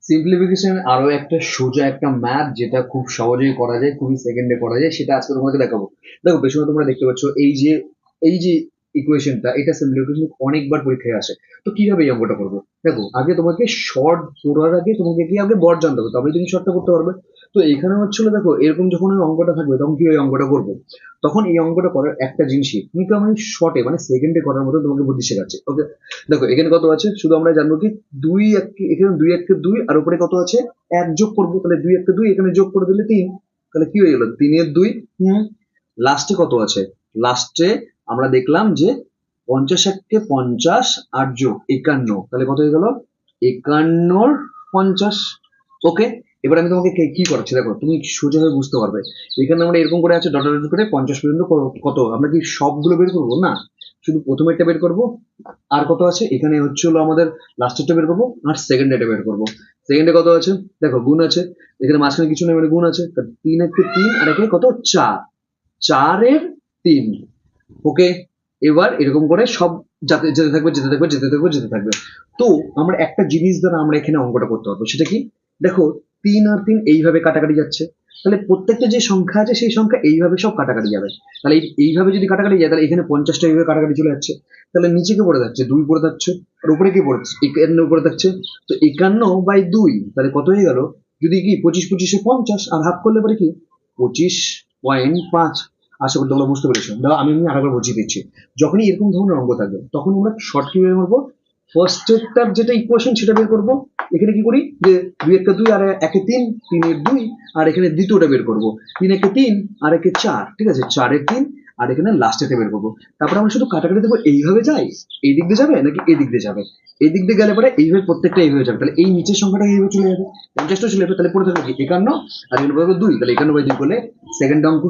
Simplification আরো একটা সোজা একটা ম্যাথ যেটা খুব সহজেই করা যায়, খুবই সেকেন্ডে করা যায়, সেটা আজকে তোমাকে দেখাবো। দেখো পেছনে তোমরা দেখতে পাচ্ছ এই যে ইকুয়েশনটা, এটা সিম্পলিফিকেশন অনেকবার পরীক্ষায় আসে। তো কিভাবে এই অঙ্কটা করবো? দেখো আগে তোমাকে শর্ট করার আগে তোমাকে কি আগে বর জানতে হবে, তবেই তুমি শর্টটা করতে পারবে। তো এখানে হচ্ছিল, দেখো এরকম যখন ওই অঙ্কটা থাকবে তখন কি ওই অঙ্কটা করবো, তখন এই অঙ্কটা করার একটা জিনিসই তুমি তো আমি শর্টে মানে সেকেন্ডে করার মতো তোমাকে বুদ্ধি শেখাচ্ছে। ওকে, দেখো এখানে কত আছে, শুধু আমরা জানবো কি দুই এক, এখানে দুই এককে দুই আর উপরে কত আছে এক যোগ করবো, তাহলে দুই এককে দুই, এখানে যোগ করে দিলে তিন, তাহলে কি হয়ে গেল তিনের দুই। লাস্টে কত আছে, লাস্টে আমরা দেখলাম যে 50 এককে 50 আর যোগ 51, তাহলে কত হয়ে গেল 51 র 50। ওকে, এবার আমি তোমাকে কি করাচ্ছি দেখো, তুমি সোজাভাবে বুঝতে পারবে। এখানে আমরা এরকম করে আছে ডট ডট করে 50 পর্যন্ত কত আমরা কি সবগুলো বের করবো না, শুধু প্রথমেরটা বের করবো। আর কত আছে এখানে হচ্ছে হলো আমাদের লাস্টেরটা বের করবো আর সেকেন্ডেরটা বের করবো। সেকেন্ডে কত আছে দেখো গুণ আছে, এখানে মাঝখানে কিছু নেই মানে গুণ আছে, তিন একে তিন আর একে কত চার, 4 এর 3। ওকে, এবার এরকম করে সব যাতে যেতে থাকবে যেতে থাকবে যেতে থাকবে যেতে থাকবে। তো আমরা একটা জিনিস দ্বারা আমরা এখানে অঙ্কটা করতে পারবো, সেটা কি দেখো 3 আর 3 এইভাবে কাটাকাটি যাচ্ছে, তাহলে প্রত্যেকটা যে সংখ্যা আছে সেই সংখ্যা এইভাবে সব কাটাকাটি যাবে। তাহলে এইভাবে যদি কাটাকাটি যায় তাহলে এখানে 50টা এইভাবে কাটাকাটি চলে যাচ্ছে, তাহলে নিচে কি পড়ে যাচ্ছে 2 পড়ে যাচ্ছে, আর উপরে কি পড়ে 51 উপরে যাচ্ছে। তো 51/2 তাহলে কত হয়ে গেল, যদি কি 25 25 50 আর হাফ করলে পরে কি 25.5। আশা করি তোমরা বুঝতে পেরেছো। দাও আমি আরেকবার বুঝিয়ে দিচ্ছি। যখনই এরকম ধরনের অঙ্ক থাকবে তখন আমরা শর্ট কি বের করবো, ফার্স্টেরটার যেটা ইকুয়েশন সেটা বের করবো। এখানে কি করি যে দুই একটা দুই আর একে তিন, তিনের দুই, আর এখানে দ্বিতীয়টা বের করবো তিন একে তিন আর একে চার, ঠিক আছে 4-এর 3, আর এখানে লাস্টেতে বের করবো। তারপর আমরা শুধু কাটাকাটি দেবো, এইভাবে যাই এই দিক দিয়ে যাবে নাকি এই দিক দিয়ে যাবে, এই দিক দিয়ে গেলে পরে এইভাবে প্রত্যেকটা এইভাবে যাবে, তাহলে এই নিচের সংখ্যাটা এইভাবে চলে যাবে 50টা চলে যাবে, তাহলে পড়ে থাকবে কি 51, আর এখানে পড়বে 2, তাহলে 51/2 করলে সেকেন্ড অঙ্ক